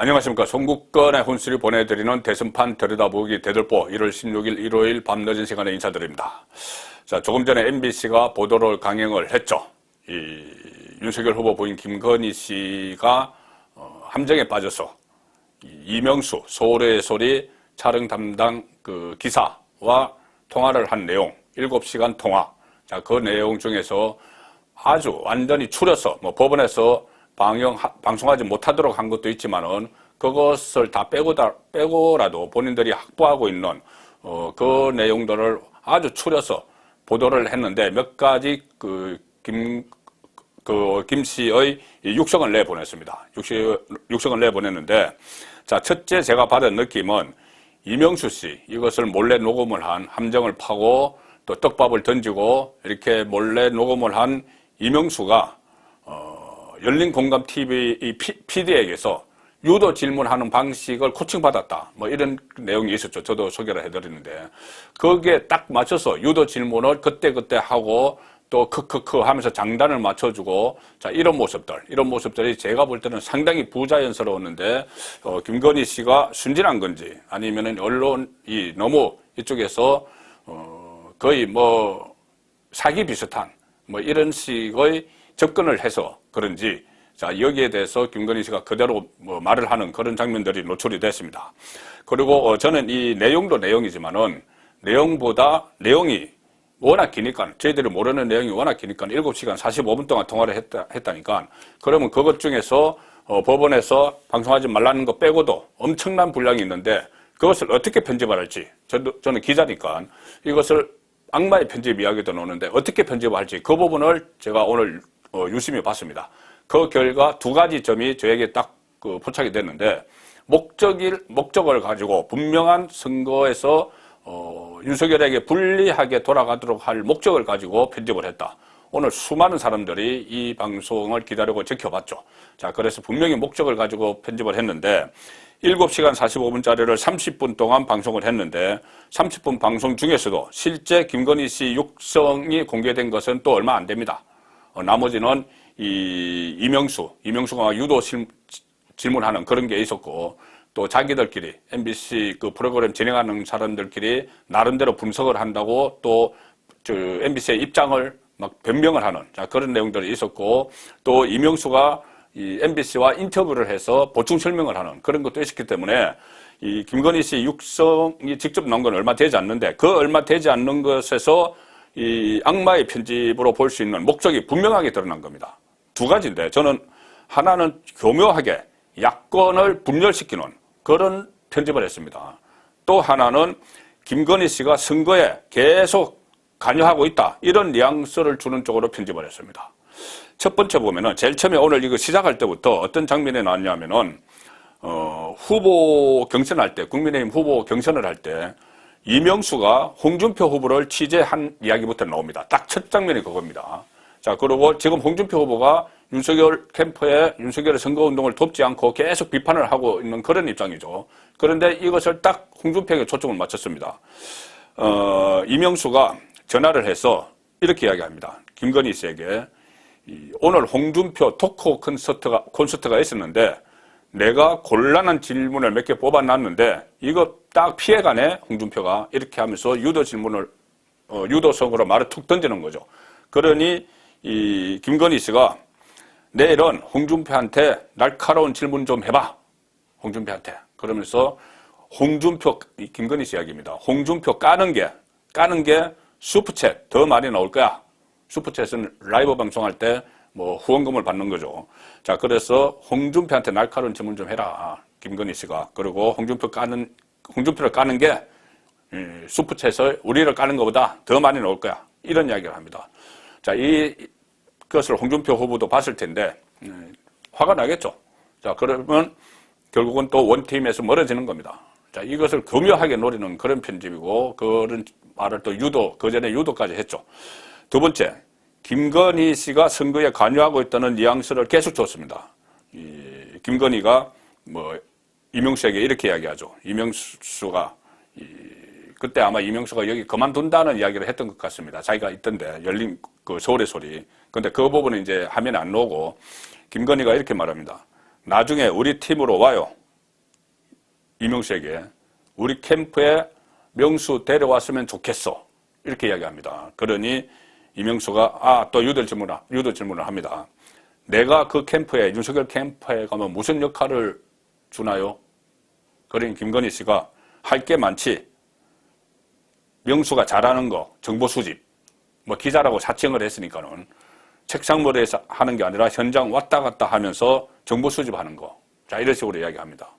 안녕하십니까. 송국건의 혼술이 보내드리는 대선판 들여다보기 대들보 1월 16일 일요일 밤늦은 시간에 인사드립니다. 자, 조금 전에 MBC가 보도를 강행을 했죠. 윤석열 후보 부인 김건희 씨가 함정에 빠져서 이명수 서울의 소리 촬영 담당 그 기사와 통화를 한 내용, 7시간 통화. 자, 그 내용 중에서 아주 완전히 추려서 법원에서 방송하지 못하도록 한 것도 있지만은 그것을 다 빼고라도 본인들이 확보하고 있는 그 내용들을 아주 추려서 보도를 했는데 몇 가지 김 씨의 육성을 내보냈습니다. 육성을 내보냈는데, 자, 첫째 제가 받은 느낌은 이명수 씨, 이것을 몰래 녹음을 한, 함정을 파고 또 떡밥을 던지고 이렇게 몰래 녹음을 한 이명수가 열린공감TV PD에게서 유도 질문하는 방식을 코칭받았다. 이런 내용이 있었죠. 저도 소개를 해드리는데. 거기에 딱 맞춰서 유도 질문을 그때그때 하고 또 크크크 하면서 장단을 맞춰주고, 자, 이런 모습들이 제가 볼 때는 상당히 부자연스러웠는데, 김건희 씨가 순진한 건지 아니면은 언론이 너무 이쪽에서, 거의 사기 비슷한 이런 식의 접근을 해서 그런지, 자, 여기에 대해서 김건희 씨가 그대로 말을 하는 그런 장면들이 노출이 됐습니다. 그리고 저는 이 내용도 내용이지만은 내용이 워낙 기니까, 저희들이 모르는 내용이 워낙 기니까 7시간 45분 동안 통화를 했다니까, 그러면 그것 중에서 법원에서 방송하지 말라는 거 빼고도 엄청난 분량이 있는데 그것을 어떻게 편집을 할지, 저는 기자니까 이것을 악마의 편집 이야기도 나오는데 어떻게 편집을 할지 그 부분을 제가 오늘 유심히 봤습니다. 그 결과 두 가지 점이 저에게 딱 포착이 됐는데, 목적을 가지고 분명한 선거에서 윤석열에게 불리하게 돌아가도록 할 목적을 가지고 편집을 했다. 오늘 수많은 사람들이 이 방송을 기다리고 지켜봤죠. 자, 그래서 분명히 목적을 가지고 편집을 했는데 7시간 45분짜리를 30분 동안 방송을 했는데 30분 방송 중에서도 실제 김건희 씨 육성이 공개된 것은 또 얼마 안 됩니다. 나머지는 이명수가 유도 질문하는 그런 게 있었고, 또 자기들끼리 MBC 그 프로그램 진행하는 사람들끼리 나름대로 분석을 한다고 또 MBC의 입장을 막 변명을 하는, 자, 그런 내용들이 있었고, 또 이명수가 이 MBC와 인터뷰를 해서 보충 설명을 하는 그런 것도 있었기 때문에 이 김건희 씨 육성이 직접 나온 건 얼마 되지 않는데, 그 얼마 되지 않는 것에서 이 악마의 편집으로 볼 수 있는 목적이 분명하게 드러난 겁니다. 두 가지인데, 저는 하나는 교묘하게 야권을 분열시키는 그런 편집을 했습니다. 또 하나는 김건희 씨가 선거에 계속 관여하고 있다, 이런 뉘앙스를 주는 쪽으로 편집을 했습니다. 첫 번째 보면은 제일 처음에 오늘 이거 시작할 때부터 어떤 장면이 나왔냐면은 후보 경선할 때, 국민의힘 후보 경선을 할 때 이명수가 홍준표 후보를 취재한 이야기부터 나옵니다. 딱 첫 장면이 그겁니다. 자, 그리고 지금 홍준표 후보가 윤석열 캠프에 윤석열의 선거운동을 돕지 않고 계속 비판을 하고 있는 그런 입장이죠. 그런데 이것을 딱 홍준표에게 초점을 맞췄습니다. 이명수가 전화를 해서 이렇게 이야기합니다. 김건희 씨에게 오늘 홍준표 토크 콘서트가 있었는데 내가 곤란한 질문을 몇 개 뽑아놨는데 이거 딱 피해가네, 홍준표가. 이렇게 하면서 유도성으로 말을 툭 던지는 거죠. 그러니 이 김건희 씨가 내일은 홍준표한테 날카로운 질문 좀 해봐. 홍준표한테. 그러면서 김건희 씨 이야기입니다. 홍준표 까는 게 슈퍼챗 더 많이 나올 거야. 슈퍼챗은 라이브 방송할 때 후원금을 받는 거죠. 자, 그래서 홍준표한테 날카로운 질문 좀 해라, 김건희 씨가. 그리고 홍준표를 까는 게 슈퍼챗을 우리를 까는 것보다 더 많이 나올 거야. 이런 이야기를 합니다. 자, 그것을 홍준표 후보도 봤을 텐데 화가 나겠죠. 자, 그러면 결국은 또 원팀에서 멀어지는 겁니다. 자, 이것을 교묘하게 노리는 그런 편집이고, 그런 말을 또 그 전에 유도까지 했죠. 두 번째, 김건희 씨가 선거에 관여하고 있다는 뉘앙스를 계속 줬습니다. 김건희가 이명수에게 이렇게 이야기하죠. 이명수가 그때 아마 이명수가 여기 그만둔다는 이야기를 했던 것 같습니다. 자기가 있던데, 열린 서울의 소리. 근데 그 부분은 이제 화면에 안 나오고, 김건희가 이렇게 말합니다. 나중에 우리 팀으로 와요. 이명수에게 우리 캠프에 명수 데려왔으면 좋겠어. 이렇게 이야기합니다. 그러니 이명수가 또 유도 질문을 합니다. 내가 그 캠프에, 윤석열 캠프에 가면 무슨 역할을 주나요? 그러니 김건희 씨가 할 게 많지. 명수가 잘하는 거, 정보 수집, 뭐 기자라고 사칭을 했으니까는 책상머리에서 하는 게 아니라 현장 왔다 갔다 하면서 정보 수집하는 거. 자, 이런 식으로 이야기합니다.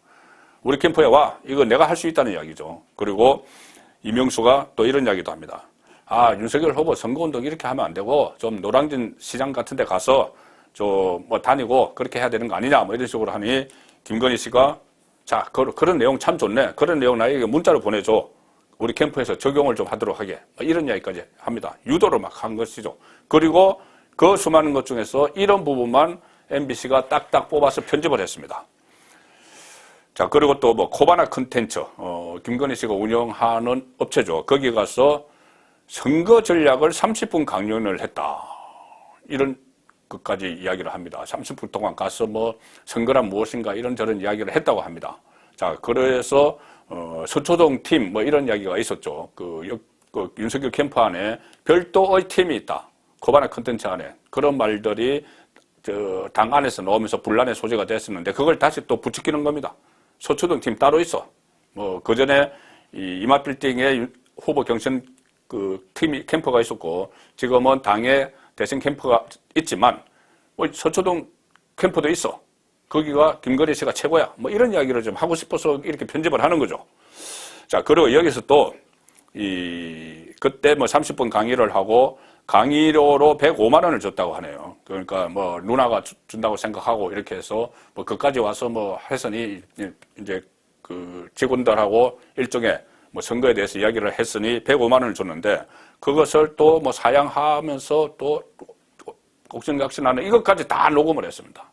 우리 캠프에 와. 이거 내가 할 수 있다는 이야기죠. 그리고 이명수가 또 이런 이야기도 합니다. 윤석열 후보 선거운동 이렇게 하면 안 되고 좀 노량진 시장 같은 데 가서 뭐 다니고 그렇게 해야 되는 거 아니냐 뭐 이런 식으로 하니 김건희 씨가 자, 그런 내용 참 좋네. 그런 내용 나에게 문자로 보내줘. 우리 캠프에서 적용을 좀 하도록 하게. 이런 이야기까지 합니다. 유도를 막 한 것이죠. 그리고 그 수많은 것 중에서 이런 부분만 MBC가 딱딱 뽑아서 편집을 했습니다. 자, 그리고 또 뭐 코바나 컨텐츠, 김건희 씨가 운영하는 업체죠. 거기 가서 선거 전략을 30분 강연을 했다. 이런 것까지 이야기를 합니다. 30분 동안 가서 뭐 선거란 무엇인가 이런저런 이야기를 했다고 합니다. 자, 그래서 서초동 팀 뭐 이런 이야기가 있었죠. 그 윤석열 캠프 안에 별도의 팀이 있다. 코바나 컨텐츠 안에 그런 말들이 당 안에서 나오면서 분란의 소지가 됐었는데 그걸 다시 또 부추기는 겁니다. 서초동 팀 따로 있어. 뭐 그 전에 이마빌딩에 후보 경선 그 팀이 캠프가 있었고 지금은 당의 대선 캠프가 있지만 뭐 서초동 캠프도 있어. 거기가 김건희 씨가 최고야. 뭐 이런 이야기를 좀 하고 싶어서 이렇게 편집을 하는 거죠. 자, 그리고 여기서 또 그때 뭐 30분 강의를 하고 강의료로 105만 원을 줬다고 하네요. 그러니까 뭐 누나가 준다고 생각하고 이렇게 해서 뭐 그까지 와서 뭐 했으니 이제 그 직원들하고 일종의 뭐 선거에 대해서 이야기를 했으니 105만 원을 줬는데 그것을 또 뭐 사양하면서 또 옥신각신하는 이것까지 다 녹음을 했습니다.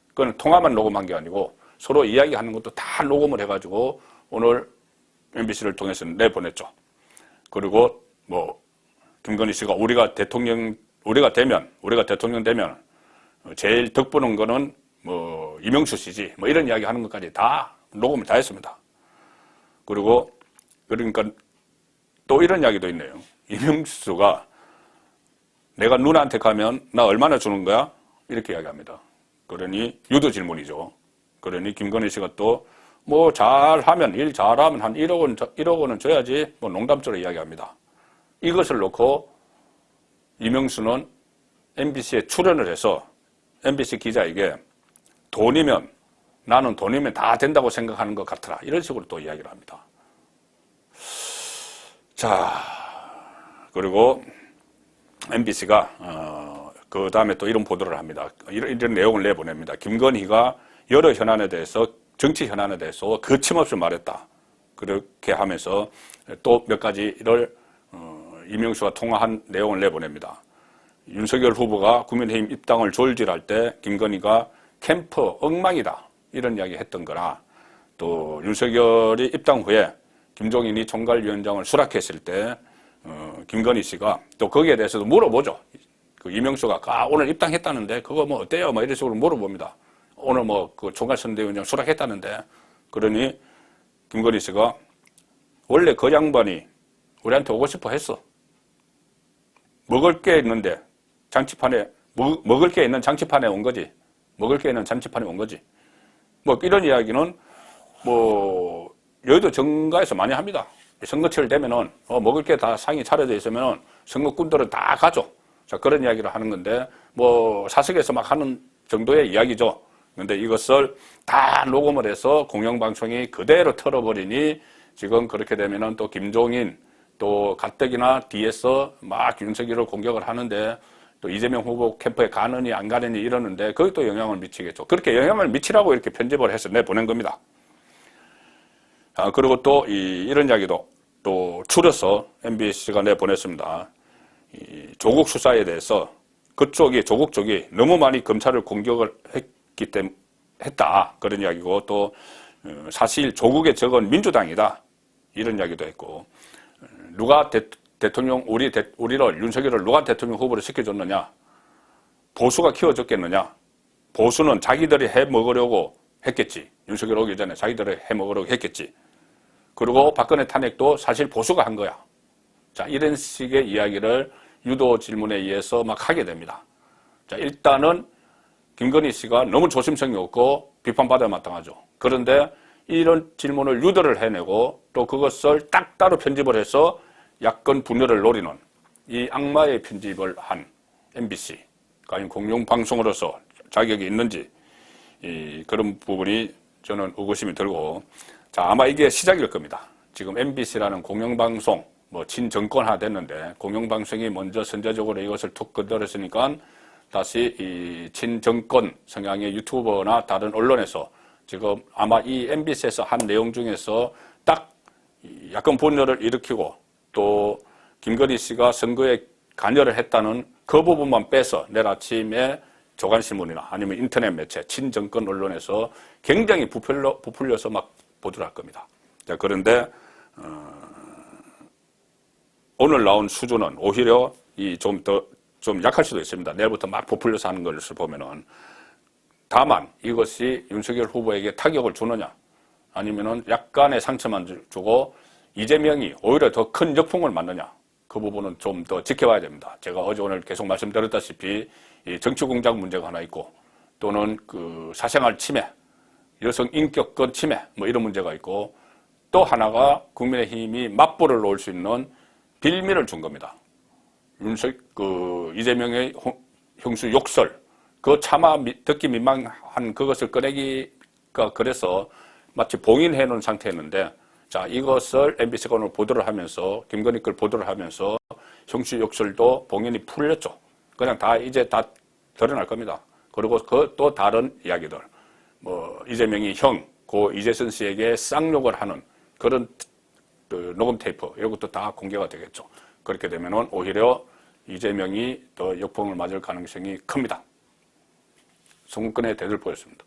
그건 통화만 녹음한 게 아니고 서로 이야기하는 것도 다 녹음을 해가지고 오늘 MBC를 통해서 내보냈죠. 그리고 뭐 김건희 씨가 우리가 대통령 되면 제일 덕보는 거는 뭐 이명수 씨지 뭐 이런 이야기 하는 것까지 다 녹음을 다 했습니다. 그리고 그러니까 또 이런 이야기도 있네요. 이명수가 내가 누나한테 가면 나 얼마나 주는 거야? 이렇게 이야기합니다. 그러니 유도 질문이죠. 그러니 김건희 씨가 또 뭐 잘하면 일 잘하면 한 1억 원은 줘야지 뭐 농담처럼 이야기합니다. 이것을 놓고 이명수는 MBC에 출연을 해서 MBC 기자에게 나는 돈이면 다 된다고 생각하는 것 같더라. 이런 식으로 또 이야기를 합니다. 자, 그리고 MBC가 그 다음에 또 이런 보도를 합니다. 이런 내용을 내보냅니다. 김건희가 여러 현안에 대해서 정치 현안에 대해서 거침없이 말했다. 그렇게 하면서 또 몇 가지를 이명수가 통화한 내용을 내보냅니다. 윤석열 후보가 국민의힘 입당을 졸질할 때 김건희가 캠프 엉망이다. 이런 이야기 했던 거나 또 윤석열이 입당 후에 김종인이 총괄위원장을 수락했을 때 김건희 씨가 또 거기에 대해서도 물어보죠. 그 이명수가 오늘 입당했다는데 그거 뭐 어때요? 뭐 이런 식으로 물어봅니다. 오늘 뭐 그 총괄선대위원장 수락했다는데 그러니 김건희 씨가 원래 그 양반이 우리한테 오고 싶어 했어. 먹을 게 있는데 장치판에 먹을 게 있는 장치판에 온 거지. 먹을 게 있는 장치판에 온 거지. 뭐 이런 이야기는 뭐 여의도 정가에서 많이 합니다. 선거철 되면은 먹을 게 다 상이 차려져 있으면은 선거꾼들은 다 가죠. 자, 그런 이야기를 하는 건데 뭐 사석에서 막 하는 정도의 이야기죠. 그런데 이것을 다 녹음을 해서 공영방송이 그대로 털어버리니 지금 그렇게 되면은 또 김종인 또 가뜩이나 뒤에서 막 윤석열을 공격을 하는데 또 이재명 후보 캠프에 가느니 안 가느니 이러는데 거기 또 영향을 미치겠죠. 그렇게 영향을 미치라고 이렇게 편집을 해서 내보낸 겁니다. 그리고 또 이런 이야기도 또 추려서 MBC가 내보냈습니다. 조국 수사에 대해서 조국 쪽이 너무 많이 검찰을 공격을 했다. 그런 이야기고 또 사실 조국의 적은 민주당이다. 이런 이야기도 했고 누가 대통령 우리를 윤석열을 누가 대통령 후보로 시켜줬느냐? 보수가 키워줬겠느냐? 보수는 자기들이 해 먹으려고 했겠지. 윤석열 오기 전에 자기들이 해먹으려고 했겠지. 그리고 박근혜 탄핵도 사실 보수가 한 거야. 자, 이런 식의 이야기를 유도 질문에 의해서 막 하게 됩니다. 자, 일단은 김건희 씨가 너무 조심성이 없고 비판받아 마땅하죠. 그런데 이런 질문을 유도를 해내고 또 그것을 딱 따로 편집을 해서 야권 분열을 노리는 이 악마의 편집을 한 MBC, 과연 공영방송으로서 자격이 있는지 그런 부분이 저는 의구심이 들고, 자, 아마 이게 시작일 겁니다. 지금 MBC라는 공영방송, 뭐 친정권화 됐는데 공영방송이 먼저 선제적으로 이것을 툭 건드렸으니까 다시 이 친정권 성향의 유튜버나 다른 언론에서 지금 아마 이 MBC에서 한 내용 중에서 딱 야권 분열을 일으키고 또 김건희 씨가 선거에 관여를 했다는 그 부분만 빼서 내일 아침에 조간신문이나 아니면 인터넷 매체, 친정권 언론에서 굉장히 부풀려서 막 보도를 할 겁니다. 자, 그런데 오늘 나온 수준은 오히려 좀 약할 수도 있습니다. 내일부터 막 부풀려서 하는 것을 보면은. 다만 이것이 윤석열 후보에게 타격을 주느냐 아니면은 약간의 상처만 주고 이재명이 오히려 더 큰 역풍을 맞느냐, 그 부분은 좀 더 지켜봐야 됩니다. 제가 어제 오늘 계속 말씀드렸다시피 이 정치공작 문제가 하나 있고 또는 그 사생활 침해, 여성 인격권 침해 뭐 이런 문제가 있고 또 하나가 국민의힘이 맞불을 놓을 수 있는 빌미를 준 겁니다. 이재명의 형수 욕설, 그 차마 듣기 민망한 그것을 꺼내기가 그래서 마치 봉인해 놓은 상태였는데, 자, 이것을 MBC가 오늘 보도를 하면서, 김건희 걸 보도를 하면서 형수 욕설도 봉인이 풀렸죠. 그냥 이제 다 드러날 겁니다. 그리고 그 또 다른 이야기들, 뭐 이재명이 고 이재선 씨에게 쌍욕을 하는 그런 녹음 테이프 이런 것도 다 공개가 되겠죠. 그렇게 되면은 오히려 이재명이 더 역풍을 맞을 가능성이 큽니다. 송근의 대들보였습니다.